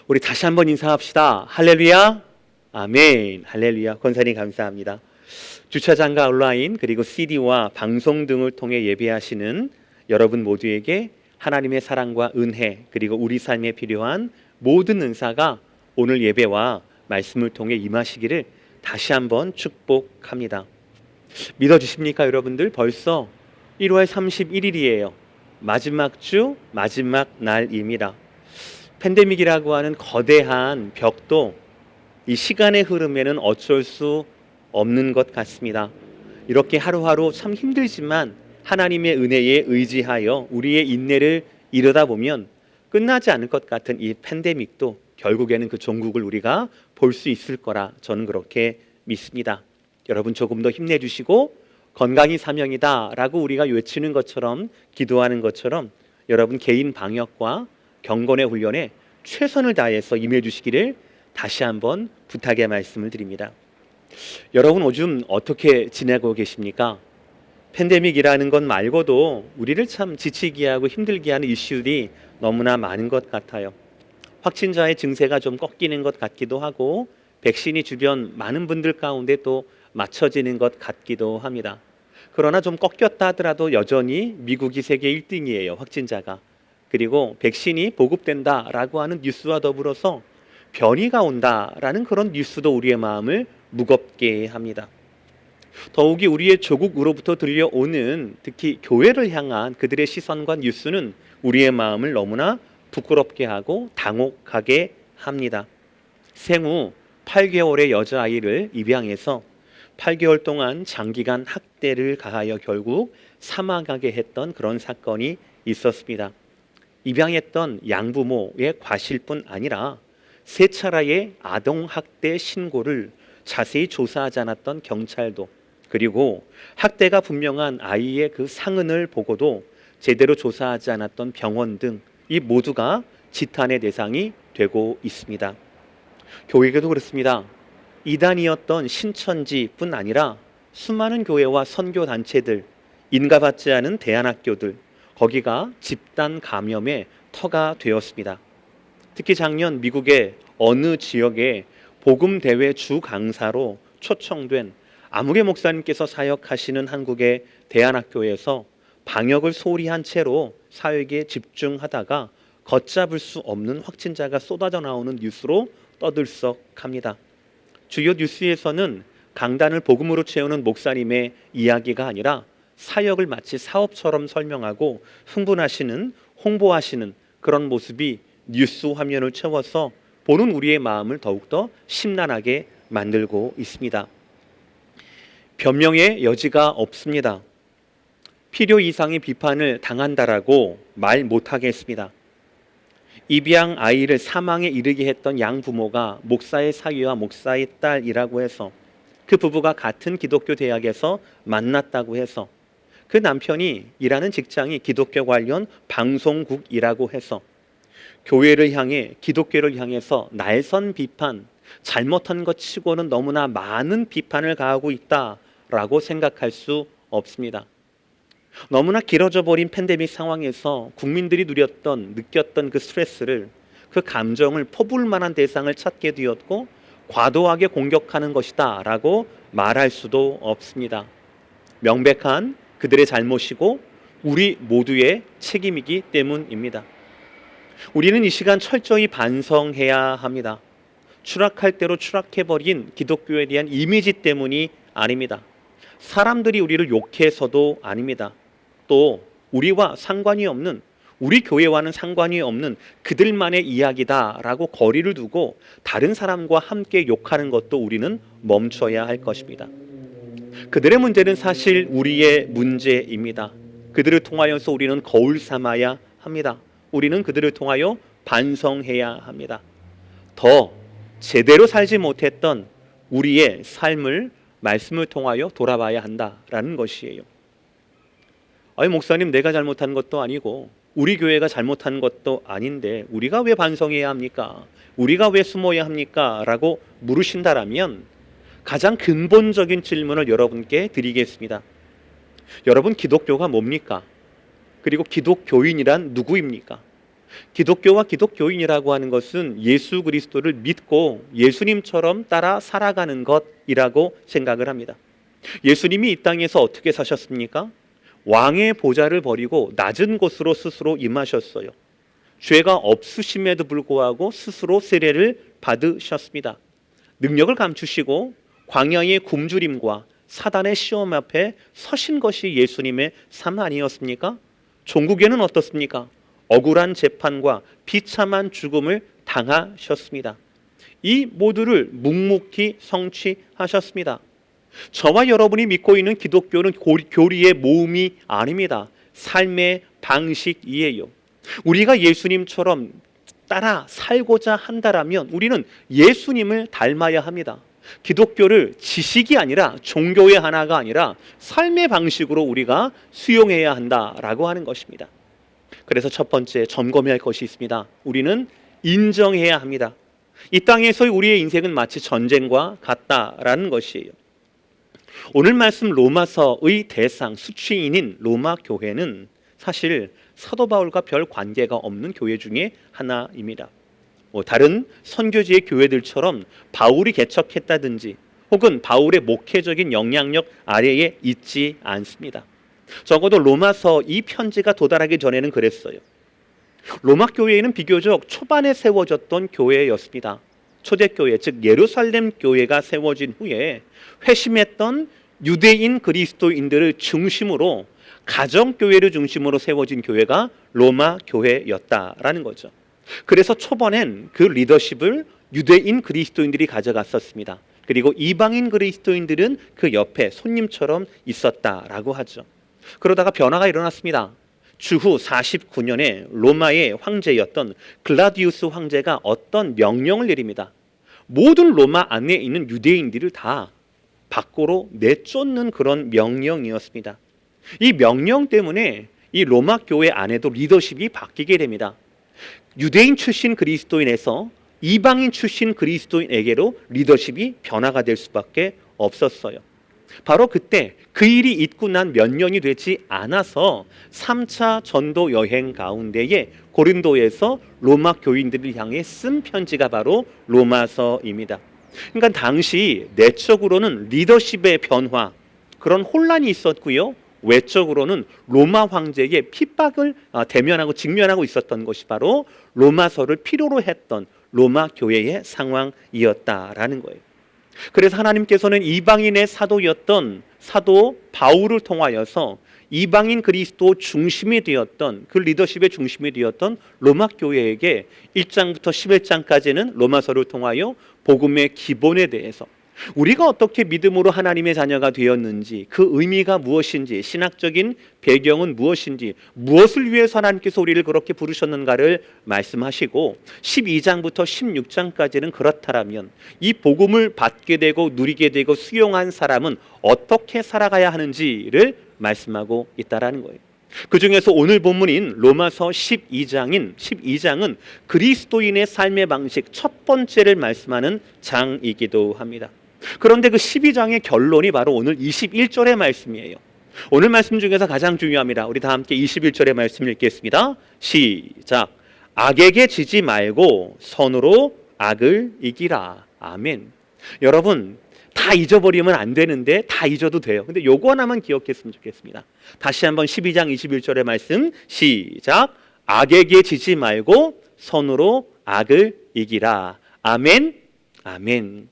우리 다시 한번 인사합시다. 할렐루야. 아멘. 할렐루야. 권사님 감사합니다. 주차장과 온라인 그리고 CD와 방송 등을 통해 예배하시는 여러분 모두에게 하나님의 사랑과 은혜 그리고 우리 삶에 필요한 모든 은사가 오늘 예배와 말씀을 통해 임하시기를 다시 한번 축복합니다. 믿어주십니까 여러분들? 벌써 1월 31일이에요. 마지막 주 마지막 날입니다. 팬데믹이라고 하는 거대한 벽도 이 시간의 흐름에는 어쩔 수 없는 것 같습니다. 이렇게 하루하루 참 힘들지만 하나님의 은혜에 의지하여 우리의 인내를 이루다 보면 끝나지 않을 것 같은 이 팬데믹도 결국에는 그 종국을 우리가 볼 수 있을 거라 저는 그렇게 믿습니다. 여러분 조금 더 힘내주시고 건강이 사명이다 라고 우리가 외치는 것처럼 기도하는 것처럼 여러분 개인 방역과 경건의 훈련에 최선을 다해서 임해 주시기를 다시 한번 부탁의 말씀을 드립니다. 여러분 요즘 어떻게 지내고 계십니까? 팬데믹이라는 것 말고도 우리를 참 지치게 하고 힘들게 하는 이슈들이 너무나 많은 것 같아요. 확진자의 증세가 좀 꺾이는 것 같기도 하고 백신이 주변 많은 분들 가운데 또 맞춰지는 것 같기도 합니다. 그러나 좀 꺾였다 하더라도 여전히 미국이 세계 1등이에요. 확진자가. 그리고 백신이 보급된다라고 하는 뉴스와 더불어서 변이가 온다라는 그런 뉴스도 우리의 마음을 무겁게 합니다. 더욱이 우리의 조국으로부터 들려오는 특히 교회를 향한 그들의 시선과 뉴스는 우리의 마음을 너무나 부끄럽게 하고 당혹하게 합니다. 생후 8개월의 여자아이를 입양해서 8개월 동안 장기간 학대를 가하여 결국 사망하게 했던 그런 사건이 있었습니다. 입양했던 양부모의 과실뿐 아니라 세 차례의 아동학대 신고를 자세히 조사하지 않았던 경찰도, 그리고 학대가 분명한 아이의 그 상흔을 보고도 제대로 조사하지 않았던 병원 등 이 모두가 지탄의 대상이 되고 있습니다. 교회에도 그렇습니다. 이단이었던 신천지뿐 아니라 수많은 교회와 선교단체들, 인가받지 않은 대안학교들, 거기가 집단 감염의 터가 되었습니다. 특히 작년 미국의 어느 지역에 복음대회 주 강사로 초청된 아무개 목사님께서 사역하시는 한국의 대안학교에서 방역을 소홀히 한 채로 사역에 집중하다가 걷잡을 수 없는 확진자가 쏟아져 나오는 뉴스로 떠들썩합니다. 주요 뉴스에서는 강단을 복음으로 채우는 목사님의 이야기가 아니라 사역을 마치 사업처럼 설명하고 흥분하시는, 홍보하시는 그런 모습이 뉴스 화면을 채워서 보는 우리의 마음을 더욱더 심란하게 만들고 있습니다. 변명의 여지가 없습니다. 필요 이상의 비판을 당한다라고 말 못하겠습니다. 입양 아이를 사망에 이르게 했던 양부모가 목사의 사위와 목사의 딸이라고 해서 그 부부가 같은 기독교 대학에서 만났다고 해서 그 남편이 일하는 직장이 기독교 관련 방송국이라고 해서 교회를 향해 기독교를 향해서 날선 비판, 잘못한 것 치고는 너무나 많은 비판을 가하고 있다라고 생각할 수 없습니다. 너무나 길어져 버린 팬데믹 상황에서 국민들이 느꼈던 그 스트레스를, 그 감정을 퍼부을 만한 대상을 찾게 되었고 과도하게 공격하는 것이다 라고 말할 수도 없습니다. 명백한 그들의 잘못이고 우리 모두의 책임이기 때문입니다. 우리는 이 시간 철저히 반성해야 합니다. 추락할 대로 추락해버린 기독교에 대한 이미지 때문이 아닙니다. 사람들이 우리를 욕해서도 아닙니다. 또 우리와 상관이 없는, 우리 교회와는 상관이 없는 그들만의 이야기다라고 거리를 두고 다른 사람과 함께 욕하는 것도 우리는 멈춰야 할 것입니다. 그들의 문제는 사실 우리의 문제입니다. 그들을 통하여서 우리는 거울 삼아야 합니다. 우리는 그들을 통하여 반성해야 합니다. 더 제대로 살지 못했던 우리의 삶을 말씀을 통하여 돌아봐야 한다라는 것이에요. 아니 목사님, 내가 잘못한 것도 아니고 우리 교회가 잘못한 것도 아닌데 우리가 왜 반성해야 합니까? 우리가 왜 숨어야 합니까? 라고 물으신다라면 가장 근본적인 질문을 여러분께 드리겠습니다. 여러분, 기독교가 뭡니까? 그리고 기독교인이란 누구입니까? 기독교와 기독교인이라고 하는 것은 예수 그리스도를 믿고 예수님처럼 따라 살아가는 것이라고 생각을 합니다. 예수님이 이 땅에서 어떻게 사셨습니까? 왕의 보좌를 버리고 낮은 곳으로 스스로 임하셨어요. 죄가 없으심에도 불구하고 스스로 세례를 받으셨습니다. 능력을 감추시고 광야의 굶주림과 사단의 시험 앞에 서신 것이 예수님의 삶 아니었습니까? 종국에는 어떻습니까? 억울한 재판과 비참한 죽음을 당하셨습니다. 이 모두를 묵묵히 성취하셨습니다. 저와 여러분이 믿고 있는 기독교는 교리의 모음이 아닙니다. 삶의 방식이에요. 우리가 예수님처럼 따라 살고자 한다라면 우리는 예수님을 닮아야 합니다. 기독교를 지식이 아니라 종교의 하나가 아니라 삶의 방식으로 우리가 수용해야 한다라고 하는 것입니다. 그래서 첫 번째 점검해야 할 것이 있습니다. 우리는 인정해야 합니다. 이 땅에서의 우리의 인생은 마치 전쟁과 같다라는 것이에요. 오늘 말씀 로마서의 대상 수취인인 로마 교회는 사실 사도 바울과 별 관계가 없는 교회 중에 하나입니다. 다른 선교지의 교회들처럼 바울이 개척했다든지 혹은 바울의 목회적인 영향력 아래에 있지 않습니다. 적어도 로마서 이 편지가 도달하기 전에는 그랬어요. 로마 교회에는 비교적 초반에 세워졌던 교회였습니다. 초대교회, 즉 예루살렘 교회가 세워진 후에 회심했던 유대인 그리스도인들을 중심으로 가정교회를 중심으로 세워진 교회가 로마 교회였다라는 거죠. 그래서 초반엔 그 리더십을 유대인 그리스도인들이 가져갔었습니다. 그리고 이방인 그리스도인들은 그 옆에 손님처럼 있었다라고 하죠. 그러다가 변화가 일어났습니다. 주후 49년에 로마의 황제였던 글라디우스 황제가 어떤 명령을 내립니다. 모든 로마 안에 있는 유대인들을 다 밖으로 내쫓는 그런 명령이었습니다. 이 명령 때문에 이 로마 교회 안에도 리더십이 바뀌게 됩니다. 유대인 출신 그리스도인에서 이방인 출신 그리스도인에게로 리더십이 변화가 될 수밖에 없었어요. 바로 그때 그 일이 있고 난 몇 년이 되지 않아서 3차 전도 여행 가운데에 고린도에서 로마 교인들을 향해 쓴 편지가 바로 로마서입니다. 그러니까 당시 내적으로는 리더십의 변화, 그런 혼란이 있었고요. 외적으로는 로마 황제의 핍박을 대면하고 직면하고 있었던 것이 바로 로마서를 필요로 했던 로마 교회의 상황이었다라는 거예요. 그래서 하나님께서는 이방인의 사도였던 사도 바울을 통하여서 이방인 그리스도 중심이 되었던 그 리더십의 중심이 되었던 로마 교회에게 1장부터 11장까지는 로마서를 통하여 복음의 기본에 대해서 우리가 어떻게 믿음으로 하나님의 자녀가 되었는지, 그 의미가 무엇인지, 신학적인 배경은 무엇인지, 무엇을 위해서 하나님께서 우리를 그렇게 부르셨는가를 말씀하시고 12장부터 16장까지는 그렇다라면 이 복음을 받게 되고 누리게 되고 수용한 사람은 어떻게 살아가야 하는지를 말씀하고 있다라는 거예요. 그 중에서 오늘 본문인 로마서 12장은 그리스도인의 삶의 방식 첫 번째를 말씀하는 장이기도 합니다. 그런데 그 12장의 결론이 바로 오늘 21절의 말씀이에요. 오늘 말씀 중에서 가장 중요합니다. 우리 다 함께 21절의 말씀 읽겠습니다. 시작. 악에게 지지 말고 선으로 악을 이기라. 아멘. 여러분, 다 잊어버리면 안 되는데 다 잊어도 돼요. 근데 요거 하나만 기억했으면 좋겠습니다. 다시 한번 12장 21절의 말씀 시작. 악에게 지지 말고 선으로 악을 이기라. 아멘. 아멘.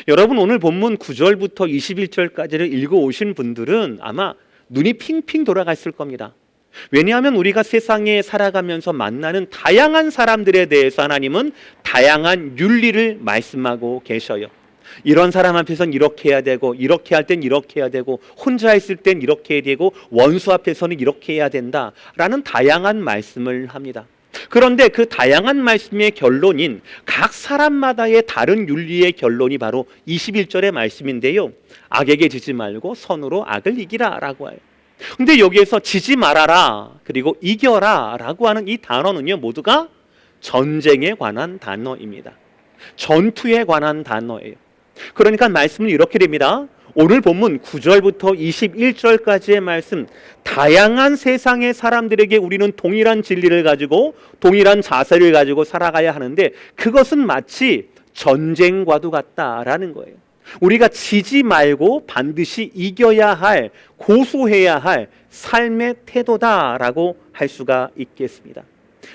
여러분, 오늘 본문 9절부터 21절까지를 읽어오신 분들은 아마 눈이 핑핑 돌아갔을 겁니다. 왜냐하면 우리가 세상에 살아가면서 만나는 다양한 사람들에 대해서 하나님은 다양한 윤리를 말씀하고 계셔요. 이런 사람 앞에서는 이렇게 해야 되고, 이렇게 할 땐 이렇게 해야 되고, 혼자 있을 땐 이렇게 해야 되고, 원수 앞에서는 이렇게 해야 된다라는 다양한 말씀을 합니다. 그런데 그 다양한 말씀의 결론인 각 사람마다의 다른 윤리의 결론이 바로 21절의 말씀인데요. 악에게 지지 말고 선으로 악을 이기라 라고 해요. 근데 여기에서 지지 말아라 그리고 이겨라 라고 하는 이 단어는요, 모두가 전쟁에 관한 단어입니다. 전투에 관한 단어예요. 그러니까 말씀은 이렇게 됩니다. 오늘 본문 9절부터 21절까지의 말씀, 다양한 세상의 사람들에게 우리는 동일한 진리를 가지고 동일한 자세를 가지고 살아가야 하는데 그것은 마치 전쟁과도 같다라는 거예요. 우리가 지지 말고 반드시 이겨야 할, 고수해야 할 삶의 태도다라고 할 수가 있겠습니다.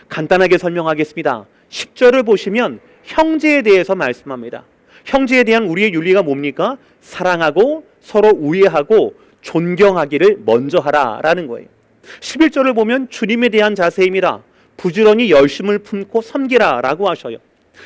간단하게 설명하겠습니다. 10절을 보시면 형제에 대해서 말씀합니다. 형제에 대한 우리의 윤리가 뭡니까? 사랑하고 서로 우애하고 존경하기를 먼저 하라라는 거예요. 11절을 보면 주님에 대한 자세입니다. 부지런히 열심을 품고 섬기라라고 하셔요.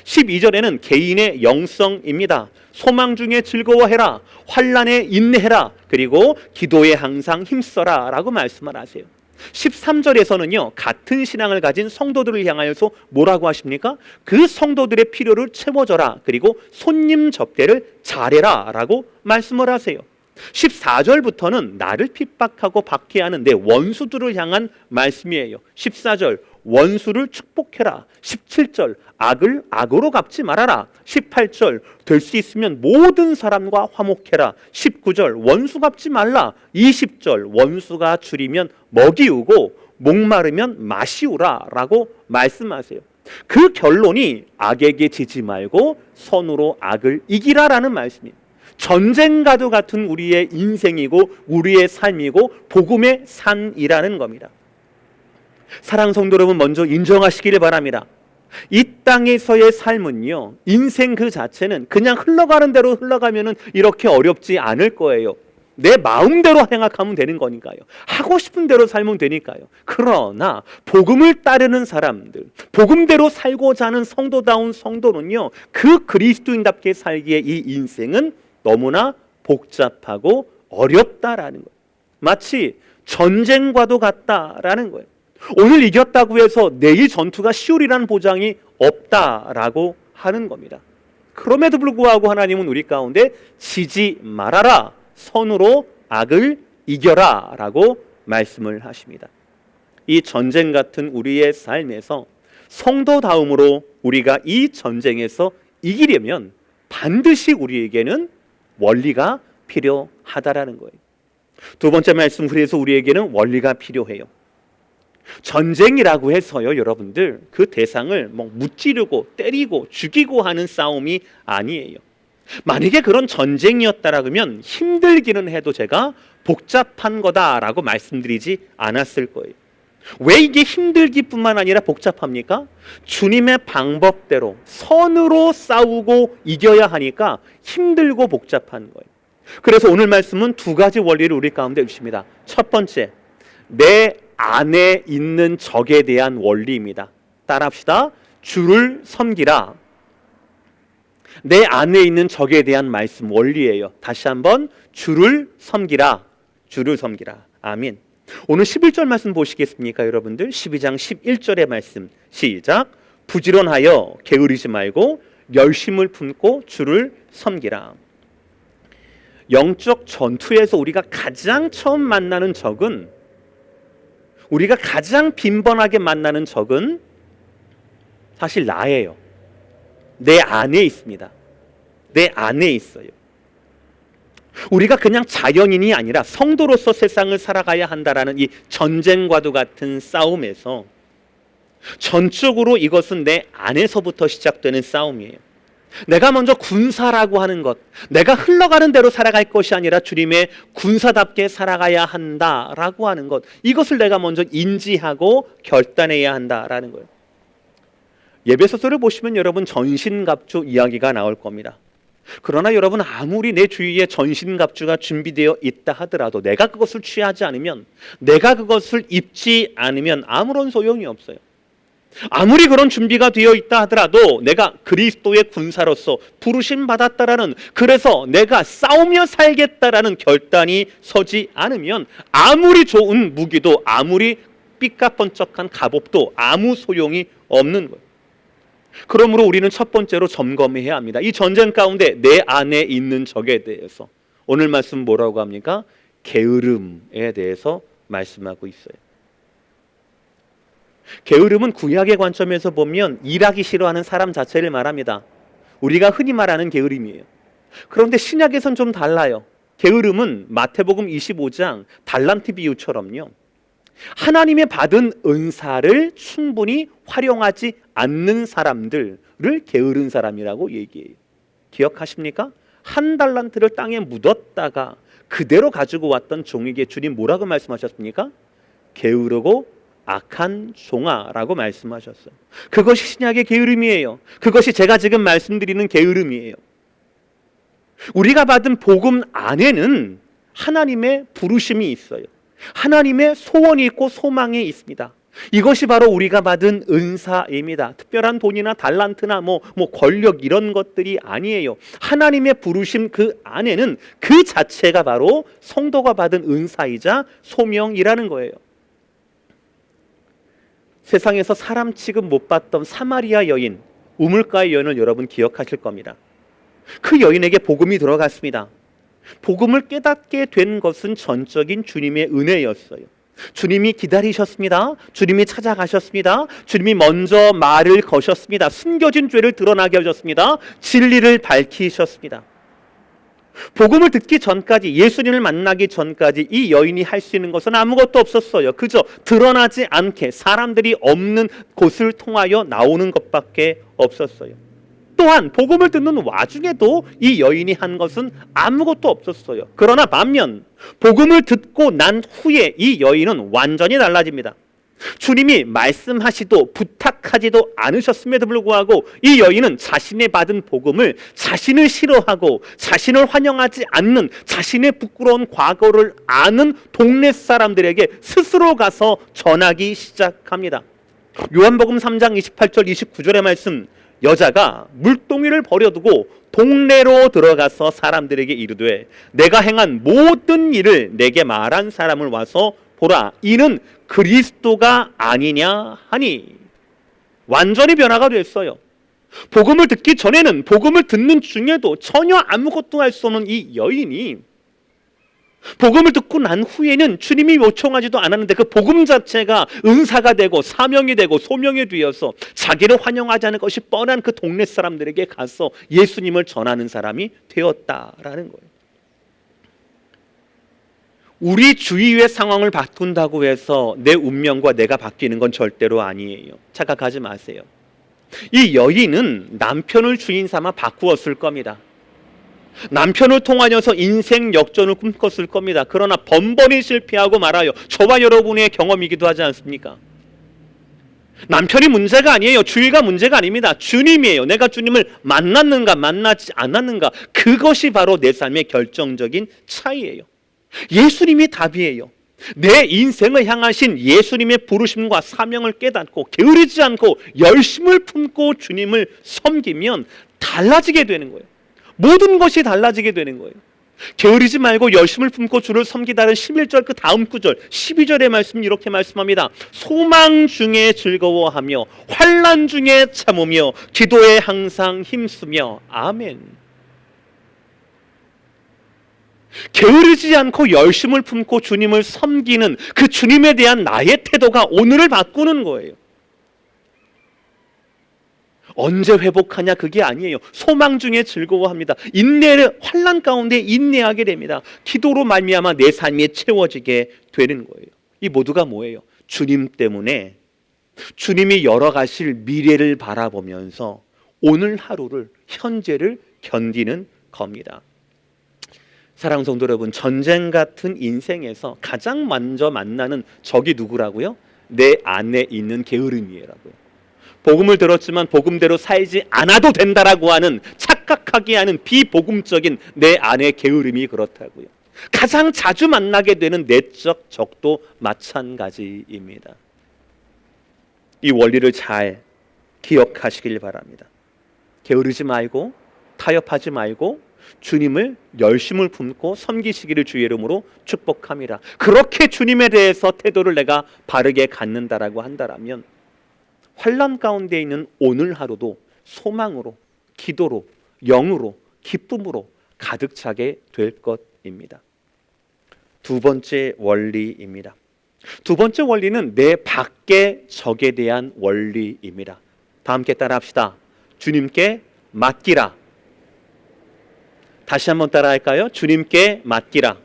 12절에는 개인의 영성입니다. 소망 중에 즐거워해라, 환난에 인내해라, 그리고 기도에 항상 힘써라 라고 말씀을 하세요. 13절에서는요, 같은 신앙을 가진 성도들을 향하여서 뭐라고 하십니까? 그 성도들의 필요를 채워줘라, 그리고 손님 접대를 잘해라 라고 말씀을 하세요. 14절부터는 나를 핍박하고 박해하는 내 원수들을 향한 말씀이에요. 14절 원수를 축복해라. 17절 악을 악으로 갚지 말아라. 18절 될 수 있으면 모든 사람과 화목해라. 19절 원수 갚지 말라. 20절 원수가 줄이면 먹이우고 목마르면 마시우라 라고 말씀하세요. 그 결론이 악에게 지지 말고 선으로 악을 이기라라는 말씀이에요. 전쟁과도 같은 우리의 인생이고 우리의 삶이고 복음의 산이라는 겁니다. 사랑 성도 여러분, 먼저 인정하시기를 바랍니다. 이 땅에서의 삶은요, 인생 그 자체는 그냥 흘러가는 대로 흘러가면은 이렇게 어렵지 않을 거예요. 내 마음대로 생각하면 되는 거니까요. 하고 싶은 대로 살면 되니까요. 그러나 복음을 따르는 사람들, 복음대로 살고자 하는 성도다운 성도는요, 그 그리스도인답게 살기에 이 인생은 너무나 복잡하고 어렵다라는 거예요. 마치 전쟁과도 같다라는 거예요. 오늘 이겼다고 해서 내일 전투가 쉬우리라는 보장이 없다라고 하는 겁니다. 그럼에도 불구하고 하나님은 우리 가운데 지지 말아라, 선으로 악을 이겨라 라고 말씀을 하십니다. 이 전쟁 같은 우리의 삶에서 성도다움으로 우리가 이 전쟁에서 이기려면 반드시 우리에게는 원리가 필요하다라는 거예요. 두 번째 말씀, 그래서 우리에게는 원리가 필요해요. 전쟁이라고 해서요, 여러분들 그 대상을 뭐 무찌르고 때리고 죽이고 하는 싸움이 아니에요. 만약에 그런 전쟁이었다라면 힘들기는 해도 제가 복잡한 거다라고 말씀드리지 않았을 거예요. 왜 이게 힘들기뿐만 아니라 복잡합니까? 주님의 방법대로 선으로 싸우고 이겨야 하니까 힘들고 복잡한 거예요. 그래서 오늘 말씀은 두 가지 원리를 우리 가운데 주십니다. 첫 번째, 내 안에 있는 적에 대한 원리입니다. 따라합시다. 주를 섬기라. 내 안에 있는 적에 대한 말씀, 원리예요. 다시 한번, 주를 섬기라. 주를 섬기라. 아멘. 오늘 11절 말씀 보시겠습니까, 여러분들? 12장 11절의 말씀 시작. 부지런하여 게으르지 말고 열심을 품고 주를 섬기라. 영적 전투에서 우리가 가장 처음 만나는 적은, 우리가 가장 빈번하게 만나는 적은 사실 나예요. 내 안에 있습니다. 내 안에 있어요. 우리가 그냥 자연인이 아니라 성도로서 세상을 살아가야 한다라는 이 전쟁과도 같은 싸움에서 전적으로 이것은 내 안에서부터 시작되는 싸움이에요. 내가 먼저 군사라고 하는 것, 내가 흘러가는 대로 살아갈 것이 아니라 주님의 군사답게 살아가야 한다라고 하는 것, 이것을 내가 먼저 인지하고 결단해야 한다라는 거예요. 예배소서를 보시면 여러분 전신갑주 이야기가 나올 겁니다. 그러나 여러분, 아무리 내 주위에 전신갑주가 준비되어 있다 하더라도 내가 그것을 취하지 않으면, 내가 그것을 입지 않으면 아무런 소용이 없어요. 아무리 그런 준비가 되어 있다 하더라도 내가 그리스도의 군사로서 부르심 받았다라는, 그래서 내가 싸우며 살겠다라는 결단이 서지 않으면 아무리 좋은 무기도, 아무리 삐까뻔쩍한 갑옷도 아무 소용이 없는 거예요. 그러므로 우리는 첫 번째로 점검해야 합니다. 이 전쟁 가운데 내 안에 있는 적에 대해서 오늘 말씀 뭐라고 합니까? 게으름에 대해서 말씀하고 있어요. 게으름은 구약의 관점에서 보면 일하기 싫어하는 사람 자체를 말합니다. 우리가 흔히 말하는 게으름이에요. 그런데 신약에선 좀 달라요. 게으름은 마태복음 25장 달란트 비유처럼요, 하나님의 받은 은사를 충분히 활용하지 않는 사람들을 게으른 사람이라고 얘기해요. 기억하십니까? 한 달란트를 땅에 묻었다가 그대로 가지고 왔던 종에게 주님 뭐라고 말씀하셨습니까? 게으르고 악한 종아라고 말씀하셨어요. 그것이 신약의 게으름이에요. 그것이 제가 지금 말씀드리는 게으름이에요. 우리가 받은 복음 안에는 하나님의 부르심이 있어요. 하나님의 소원이 있고 소망이 있습니다. 이것이 바로 우리가 받은 은사입니다. 특별한 돈이나 달란트나 권력 이런 것들이 아니에요. 하나님의 부르심 그 안에는 그 자체가 바로 성도가 받은 은사이자 소명이라는 거예요. 세상에서 사람 취급 못 받던 사마리아 여인, 우물가의 여인을 여러분 기억하실 겁니다. 그 여인에게 복음이 들어갔습니다. 복음을 깨닫게 된 것은 전적인 주님의 은혜였어요. 주님이 기다리셨습니다. 주님이 찾아가셨습니다. 주님이 먼저 말을 거셨습니다. 숨겨진 죄를 드러나게 하셨습니다. 진리를 밝히셨습니다. 복음을 듣기 전까지, 예수님을 만나기 전까지 이 여인이 할 수 있는 것은 아무것도 없었어요. 그저 드러나지 않게 사람들이 없는 곳을 통하여 나오는 것밖에 없었어요. 또한 복음을 듣는 와중에도 이 여인이 한 것은 아무것도 없었어요. 그러나 반면 복음을 듣고 난 후에 이 여인은 완전히 달라집니다. 주님이 말씀하시도 부탁하지도 않으셨음에도 불구하고 이 여인은 자신의 받은 복음을 자신을 싫어하고 자신을 환영하지 않는 자신의 부끄러운 과거를 아는 동네 사람들에게 스스로 가서 전하기 시작합니다. 요한복음 3장 28절 29절의 말씀, 여자가 물동이를 버려두고 동네로 들어가서 사람들에게 이르되 내가 행한 모든 일을 내게 말한 사람을 와서 보라, 이는 그리스도가 아니냐 하니. 완전히 변화가 됐어요. 복음을 듣기 전에는, 복음을 듣는 중에도 전혀 아무것도 할 수 없는 이 여인이 복음을 듣고 난 후에는 주님이 요청하지도 않았는데 그 복음 자체가 은사가 되고 사명이 되고 소명이 되어서 자기를 환영하지 않은 것이 뻔한 그 동네 사람들에게 가서 예수님을 전하는 사람이 되었다라는 거예요. 우리 주위의 상황을 바꾼다고 해서 내 운명과 내가 바뀌는 건 절대로 아니에요. 착각하지 마세요. 이 여인은 남편을 주인 삼아 바꾸었을 겁니다. 남편을 통하여서 인생 역전을 꿈꿨을 겁니다. 그러나 번번이 실패하고 말아요. 저와 여러분의 경험이기도 하지 않습니까? 남편이 문제가 아니에요. 주위가 문제가 아닙니다. 주님이에요. 내가 주님을 만났는가 만나지 않았는가, 그것이 바로 내 삶의 결정적인 차이예요. 예수님이 답이에요. 내 인생을 향하신 예수님의 부르심과 사명을 깨닫고 게으르지 않고 열심을 품고 주님을 섬기면 달라지게 되는 거예요. 모든 것이 달라지게 되는 거예요. 게으르지 말고 열심을 품고 주를 섬기다는 11절 그 다음 구절 12절의 말씀 이렇게 말씀합니다. 소망 중에 즐거워하며 환난 중에 참으며 기도에 항상 힘쓰며. 아멘. 게으르지 않고 열심을 품고 주님을 섬기는 그 주님에 대한 나의 태도가 오늘을 바꾸는 거예요. 언제 회복하냐 그게 아니에요. 소망 중에 즐거워합니다. 인내를, 환난 가운데 인내하게 됩니다. 기도로 말미암아 내 삶이 채워지게 되는 거예요. 이 모두가 뭐예요? 주님 때문에, 주님이 열어가실 미래를 바라보면서 오늘 하루를, 현재를 견디는 겁니다. 사랑하는 성도 여러분, 전쟁 같은 인생에서 가장 먼저 만나는 적이 누구라고요? 내 안에 있는 게으름이라고요. 복음을 들었지만 복음대로 살지 않아도 된다라고 하는, 착각하게 하는 비복음적인 내 안의 게으름이 그렇다고요. 가장 자주 만나게 되는 내적 적도 마찬가지입니다. 이 원리를 잘 기억하시길 바랍니다. 게으르지 말고 타협하지 말고 주님을 열심을 품고 섬기시기를 주의 이름으로 축복합니다. 그렇게 주님에 대해서 태도를 내가 바르게 갖는다라고 한다면 환난 가운데 있는 오늘 하루도 소망으로, 기도로, 영으로, 기쁨으로 가득 차게 될 것입니다. 두 번째 원리입니다. 두 번째 원리는 내 밖의 적에 대한 원리입니다. 다 함께 따라합시다. 주님께 맡기라. 다시 한번 따라할까요? 주님께 맡기라.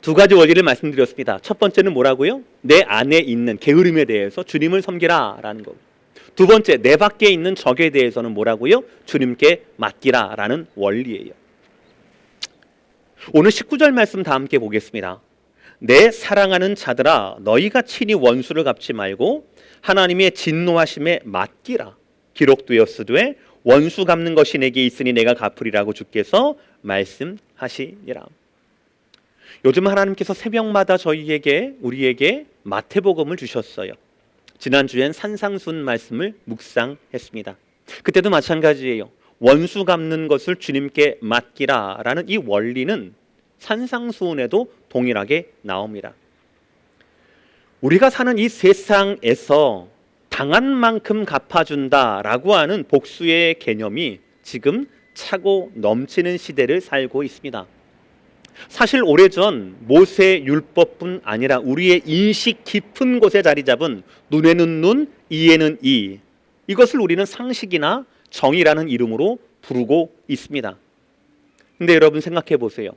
두 가지 원리를 말씀드렸습니다. 첫 번째는 뭐라고요? 내 안에 있는 게으름에 대해서 주님을 섬기라 라는 거. 두 번째, 내 밖에 있는 적에 대해서는 뭐라고요? 주님께 맡기라 라는 원리예요. 오늘 19절 말씀 다 함께 보겠습니다. 내 사랑하는 자들아, 너희가 친히 원수를 갚지 말고 하나님의 진노하심에 맡기라. 기록되었으되 원수 갚는 것이 내게 있으니 내가 갚으리라고 주께서 말씀하시니라. 요즘 하나님께서 새벽마다 우리에게 마태복음을 주셨어요. 지난주엔 산상순 말씀을 묵상했습니다. 그때도 마찬가지예요. 원수 갚는 것을 주님께 맡기라 라는 이 원리는 산상수훈에도 동일하게 나옵니다. 우리가 사는 이 세상에서 당한 만큼 갚아준다라고 하는 복수의 개념이 지금 차고 넘치는 시대를 살고 있습니다. 사실 오래전 모세 율법뿐 아니라 우리의 인식 깊은 곳에 자리 잡은 눈에는 눈, 이에는 이, 이것을 우리는 상식이나 정의라는 이름으로 부르고 있습니다. 근데 여러분 생각해 보세요.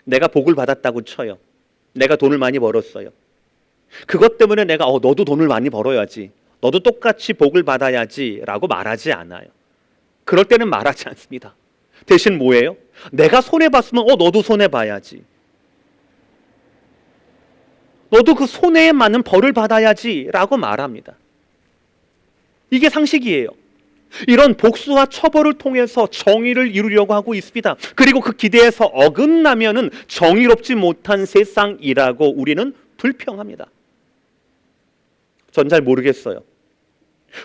내가 복을 받았다고 쳐요. 내가 돈을 많이 벌었어요. 그것 때문에 내가 너도 돈을 많이 벌어야지, 너도 똑같이 복을 받아야지 라고 말하지 않아요. 그럴 때는 말하지 않습니다. 대신 뭐예요? 내가 손해봤으면 너도 손해봐야지, 너도 그 손해에 맞는 벌을 받아야지 라고 말합니다. 이게 상식이에요. 이런 복수와 처벌을 통해서 정의를 이루려고 하고 있습니다. 그리고 그 기대에서 어긋나면은 정의롭지 못한 세상이라고 우리는 불평합니다. 전 잘 모르겠어요.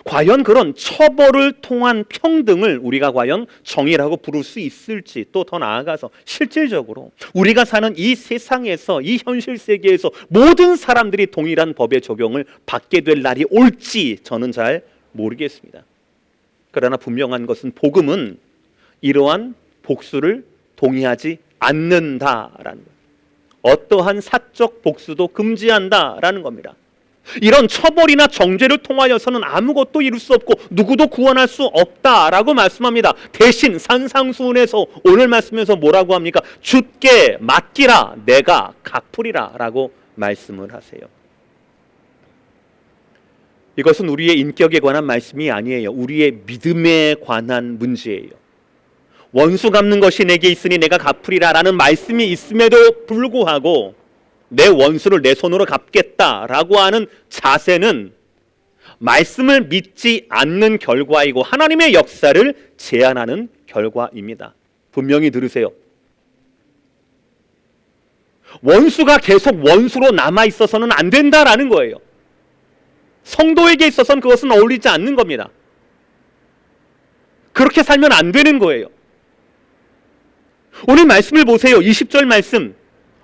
과연 그런 처벌을 통한 평등을 우리가 과연 정의라고 부를 수 있을지, 또 더 나아가서 실질적으로 우리가 사는 이 세상에서, 이 현실 세계에서 모든 사람들이 동일한 법의 적용을 받게 될 날이 올지 저는 잘 모르겠습니다. 그러나 분명한 것은 복음은 이러한 복수를 동의하지 않는다라는 것, 어떠한 사적 복수도 금지한다라는 겁니다. 이런 처벌이나 정죄를 통하여서는 아무것도 이룰 수 없고 누구도 구원할 수 없다라고 말씀합니다. 대신 산상수훈에서 오늘 말씀에서 뭐라고 합니까? 주께 맡기라, 내가 갚으리라 라고 말씀을 하세요. 이것은 우리의 인격에 관한 말씀이 아니에요. 우리의 믿음에 관한 문제예요. 원수 갚는 것이 내게 있으니 내가 갚으리라 라는 말씀이 있음에도 불구하고 내 원수를 내 손으로 갚겠다라고 하는 자세는 말씀을 믿지 않는 결과이고 하나님의 역사를 제한하는 결과입니다. 분명히 들으세요. 원수가 계속 원수로 남아있어서는 안 된다라는 거예요. 성도에게 있어서는 그것은 어울리지 않는 겁니다. 그렇게 살면 안 되는 거예요. 오늘 말씀을 보세요. 20절 말씀.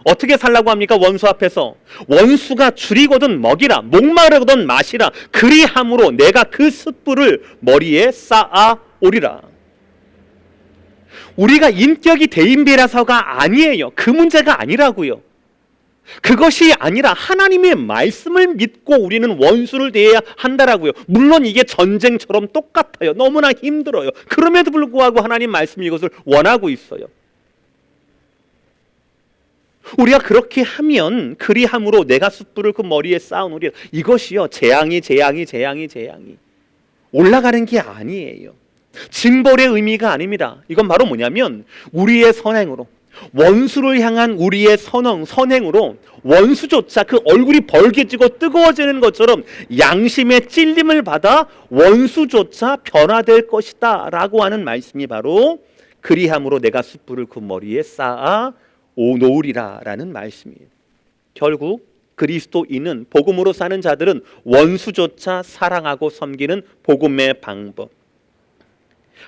어떻게 살라고 합니까? 원수 앞에서 원수가 줄이거든 먹이라, 목마르거든 마시라. 그리함으로 내가 그 숯불을 머리에 쌓아 오리라. 우리가 인격이 대인배라서가 아니에요. 그 문제가 아니라고요. 그것이 아니라 하나님의 말씀을 믿고 우리는 원수를 대해야 한다라고요. 물론 이게 전쟁처럼 똑같아요. 너무나 힘들어요. 그럼에도 불구하고 하나님 말씀이 이것을 원하고 있어요. 우리가 그렇게 하면 그리함으로 내가 숯불을 그 머리에 쌓아놓으리라. 이것이요, 재앙이 올라가는 게 아니에요. 징벌의 의미가 아닙니다. 이건 바로 뭐냐면 우리의 선행으로, 원수를 향한 우리의 선행으로 원수조차 그 얼굴이 벌개지고 뜨거워지는 것처럼 양심의 찔림을 받아 원수조차 변화될 것이다 라고 하는 말씀이 바로 그리함으로 내가 숯불을 그 머리에 쌓아 놓으리라 라는 말씀이에요. 결국 그리스도인은, 복음으로 사는 자들은 원수조차 사랑하고 섬기는 복음의 방법,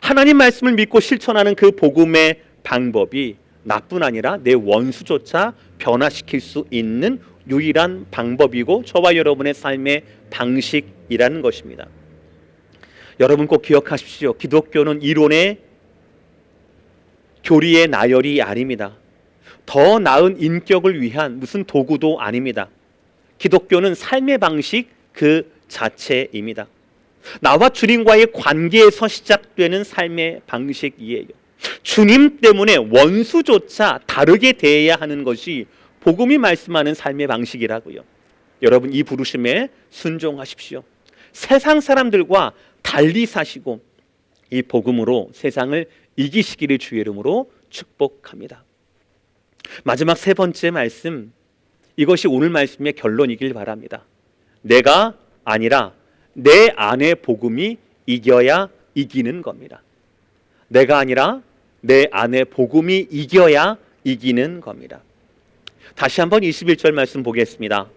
하나님 말씀을 믿고 실천하는 그 복음의 방법이 나뿐 아니라 내 원수조차 변화시킬 수 있는 유일한 방법이고 저와 여러분의 삶의 방식이라는 것입니다. 여러분 꼭 기억하십시오. 기독교는 이론의 교리의 나열이 아닙니다. 더 나은 인격을 위한 무슨 도구도 아닙니다. 기독교는 삶의 방식 그 자체입니다. 나와 주님과의 관계에서 시작되는 삶의 방식이에요. 주님 때문에 원수조차 다르게 대해야 하는 것이 복음이 말씀하는 삶의 방식이라고요. 여러분, 이 부르심에 순종하십시오. 세상 사람들과 달리 사시고 이 복음으로 세상을 이기시기를 주의 이름으로 축복합니다. 마지막 세 번째 말씀, 이것이 오늘 말씀의 결론이길 바랍니다. 내가 아니라 내 안의 복음이 이겨야 이기는 겁니다. 내가 아니라 내 안의 복음이 이겨야 이기는 겁니다. 다시 한번 21절 말씀 보겠습니다.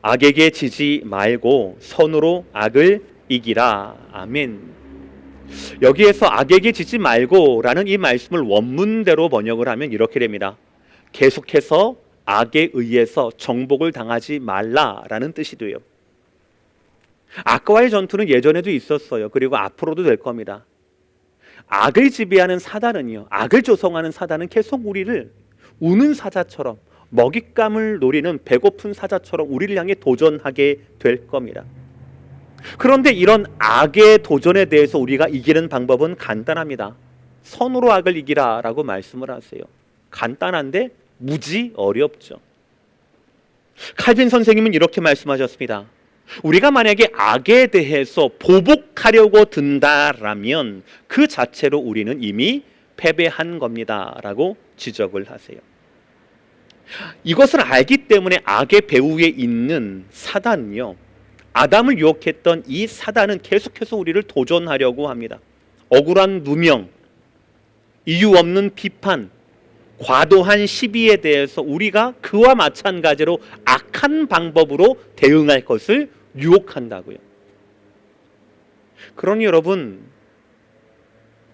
악에게 지지 말고 선으로 악을 이기라. 아멘. 여기에서 악에게 지지 말고 라는 이 말씀을 원문대로 번역을 하면 이렇게 됩니다. 계속해서 악에 의해서 정복을 당하지 말라라는 뜻이 돼요. 악과의 전투는 예전에도 있었어요. 그리고 앞으로도 될 겁니다. 악을 지배하는 사단은요, 악을 조성하는 사단은 계속 우리를 우는 사자처럼, 먹잇감을 노리는 배고픈 사자처럼 우리를 향해 도전하게 될 겁니다. 그런데 이런 악의 도전에 대해서 우리가 이기는 방법은 간단합니다. 선으로 악을 이기라 라고 말씀을 하세요. 간단한데 무지 어렵죠. 칼빈 선생님은 이렇게 말씀하셨습니다. 우리가 만약에 악에 대해서 보복하려고 든다라면 그 자체로 우리는 이미 패배한 겁니다 라고 지적을 하세요. 이것을 알기 때문에 악의 배후에 있는 사단은요, 아담을 유혹했던 이 사단은 계속해서 우리를 도전하려고 합니다. 억울한 누명, 이유 없는 비판, 과도한 시비에 대해서 우리가 그와 마찬가지로 악한 방법으로 대응할 것을 유혹한다고요. 그러니 여러분,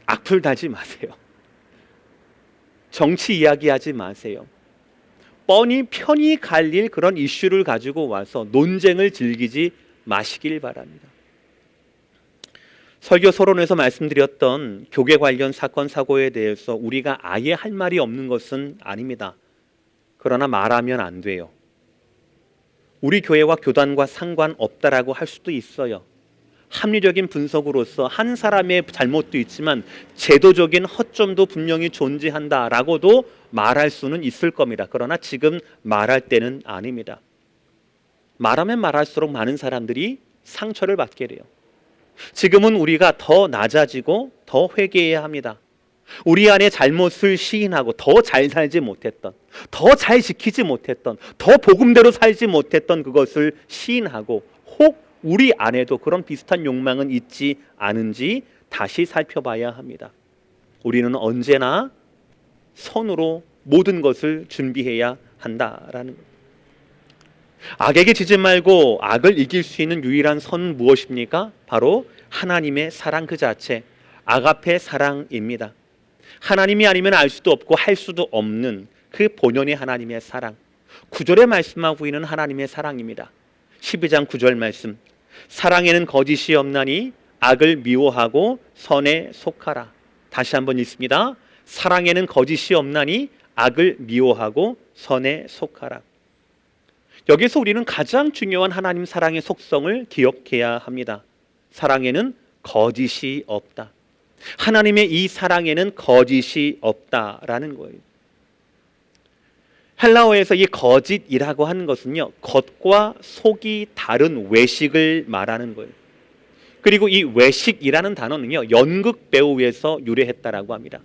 악플 달지 마세요. 정치 이야기하지 마세요. 뻔히 편히 갈릴 그런 이슈를 가지고 와서 논쟁을 즐기지 마시길 바랍니다. 설교 서론에서 말씀드렸던 교계 관련 사건 사고에 대해서 우리가 아예 할 말이 없는 것은 아닙니다. 그러나 말하면 안 돼요. 우리 교회와 교단과 상관없다라고 할 수도 있어요. 합리적인 분석으로서 한 사람의 잘못도 있지만 제도적인 허점도 분명히 존재한다라고도 말할 수는 있을 겁니다. 그러나 지금 말할 때는 아닙니다. 말하면 말할수록 많은 사람들이 상처를 받게 돼요. 지금은 우리가 더 낮아지고 더 회개해야 합니다. 우리 안에 잘못을 시인하고 더 잘 살지 못했던, 더 잘 지키지 못했던, 더 복음대로 살지 못했던 그것을 시인하고 혹 우리 안에도 그런 비슷한 욕망은 있지 않은지 다시 살펴봐야 합니다. 우리는 언제나 선으로 모든 것을 준비해야 한다라는 것. 악에게 지지 말고 악을 이길 수 있는 유일한 선은 무엇입니까? 바로 하나님의 사랑 그 자체, 아가페 사랑입니다. 하나님이 아니면 알 수도 없고 할 수도 없는 그 본연의 하나님의 사랑. 9절에 말씀하고 있는 하나님의 사랑입니다. 12장 9절 말씀. 사랑에는 거짓이 없나니 악을 미워하고 선에 속하라. 다시 한번 읽습니다. 사랑에는 거짓이 없나니 악을 미워하고 선에 속하라. 여기서 우리는 가장 중요한 하나님 사랑의 속성을 기억해야 합니다. 사랑에는 거짓이 없다. 하나님의 이 사랑에는 거짓이 없다라는 거예요. 헬라어에서 이 거짓이라고 하는 것은요, 겉과 속이 다른 외식을 말하는 거예요. 그리고 이 외식이라는 단어는요, 연극 배우에서 유래했다라고 합니다.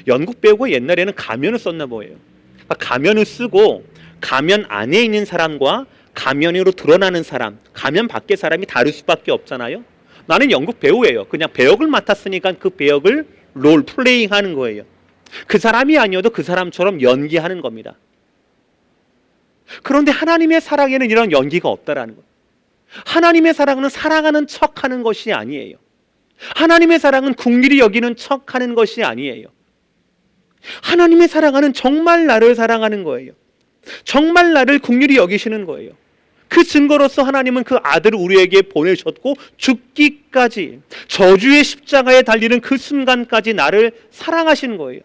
연극 배우가 옛날에는 가면을 썼나 보여요. 그러니까 가면을 쓰고 가면 안에 있는 사람과 가면으로 드러나는 사람, 가면 밖의 사람이 다를 수밖에 없잖아요. 나는 연극 배우예요. 그냥 배역을 맡았으니까 그 배역을 롤 플레잉 하는 거예요. 그 사람이 아니어도 그 사람처럼 연기하는 겁니다. 그런데 하나님의 사랑에는 이런 연기가 없다라는 거예요. 하나님의 사랑은 사랑하는 척하는 것이 아니에요. 하나님의 사랑은 긍휼히 여기는 척하는 것이 아니에요. 하나님의 사랑은 정말 나를 사랑하는 거예요. 정말 나를 긍휼히 여기시는 거예요. 그 증거로서 하나님은 그 아들을 우리에게 보내셨고 죽기까지 저주의 십자가에 달리는 그 순간까지 나를 사랑하신 거예요.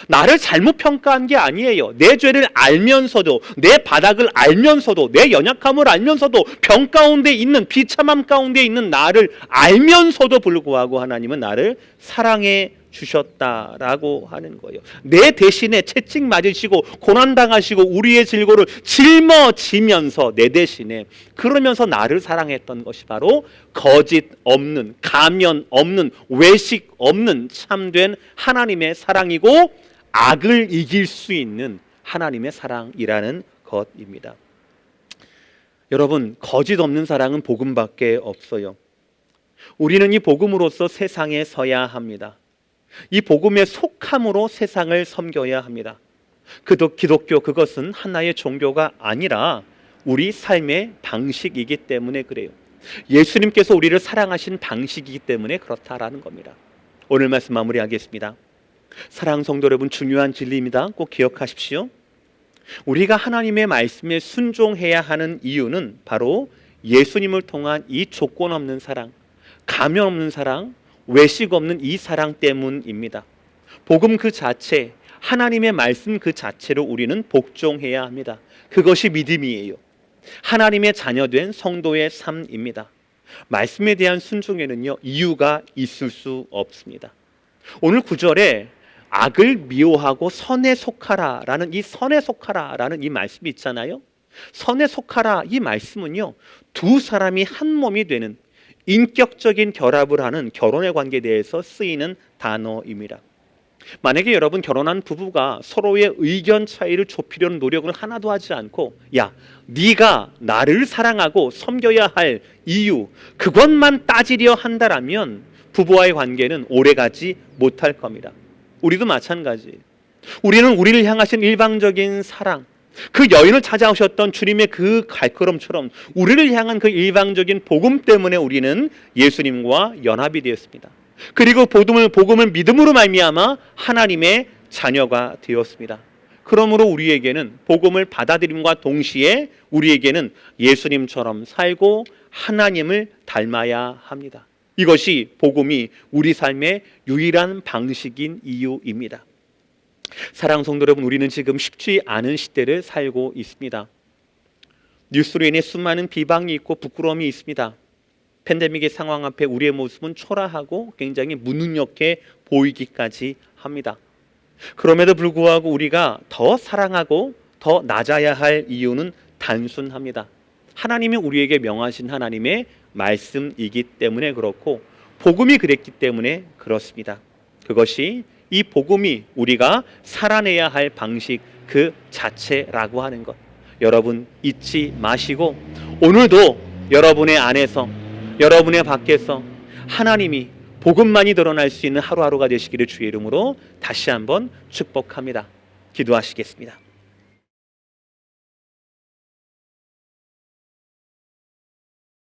나를 잘못 평가한 게 아니에요. 내 죄를 알면서도, 내 바닥을 알면서도, 내 연약함을 알면서도, 병 가운데 있는, 비참함 가운데 있는 나를 알면서도 불구하고 하나님은 나를 사랑해 주셨다라고 하는 거예요. 내 대신에 채찍 맞으시고 고난당하시고 우리의 질고를 짊어지면서 내 대신에 그러면서 나를 사랑했던 것이 바로 거짓 없는, 가면 없는, 외식 없는 참된 하나님의 사랑이고 악을 이길 수 있는 하나님의 사랑이라는 것입니다. 여러분, 거짓 없는 사랑은 복음밖에 없어요. 우리는 이 복음으로서 세상에 서야 합니다. 이 복음의 속함으로 세상을 섬겨야 합니다. 기독교, 그것은 하나의 종교가 아니라 우리 삶의 방식이기 때문에 그래요. 예수님께서 우리를 사랑하신 방식이기 때문에 그렇다라는 겁니다. 오늘 말씀 마무리하겠습니다. 사랑하는 성도 여러분, 중요한 진리입니다. 꼭 기억하십시오. 우리가 하나님의 말씀에 순종해야 하는 이유는 바로 예수님을 통한 이 조건 없는 사랑, 가면 없는 사랑, 외식 없는 이 사랑 때문입니다. 복음 그 자체, 하나님의 말씀 그 자체로 우리는 복종해야 합니다. 그것이 믿음이에요. 하나님의 자녀된 성도의 삶입니다. 말씀에 대한 순종에는요, 이유가 있을 수 없습니다. 오늘 9절에 악을 미워하고 선에 속하라라는 이 선에 속하라라는 이 말씀이 있잖아요. 선에 속하라 이 말씀은요, 두 사람이 한 몸이 되는 인격적인 결합을 하는 결혼의 관계에 대해서 쓰이는 단어입니다. 만약에 여러분 결혼한 부부가 서로의 의견 차이를 좁히려는 노력을 하나도 하지 않고 야, 네가 나를 사랑하고 섬겨야 할 이유 그것만 따지려 한다라면 부부와의 관계는 오래가지 못할 겁니다. 우리도 마찬가지. 우리는 우리를 향하신 일방적인 사랑, 그 여인을 찾아오셨던 주님의 그 갈걸음처럼 우리를 향한 그 일방적인 복음 때문에 우리는 예수님과 연합이 되었습니다. 그리고 복음을 믿음으로 말미암아 하나님의 자녀가 되었습니다. 그러므로 우리에게는 복음을 받아들임과 동시에 우리에게는 예수님처럼 살고 하나님을 닮아야 합니다. 이것이 복음이 우리 삶의 유일한 방식인 이유입니다. 사랑하는 성도 여러분, 우리는 지금 쉽지 않은 시대를 살고 있습니다. 뉴스로 인해 수많은 비방이 있고 부끄러움이 있습니다. 팬데믹의 상황 앞에 우리의 모습은 초라하고 굉장히 무능력해 보이기까지 합니다. 그럼에도 불구하고 우리가 더 사랑하고 더 낮아야 할 이유는 단순합니다. 하나님이 우리에게 명하신 하나님의 말씀이기 때문에 그렇고 복음이 그랬기 때문에 그렇습니다. 그것이 이 복음이 우리가 살아내야 할 방식 그 자체라고 하는 것, 여러분 잊지 마시고 오늘도 여러분의 안에서 여러분의 밖에서 하나님이 복음만이 드러날 수 있는 하루하루가 되시기를 주의 이름으로 다시 한번 축복합니다. 기도하시겠습니다.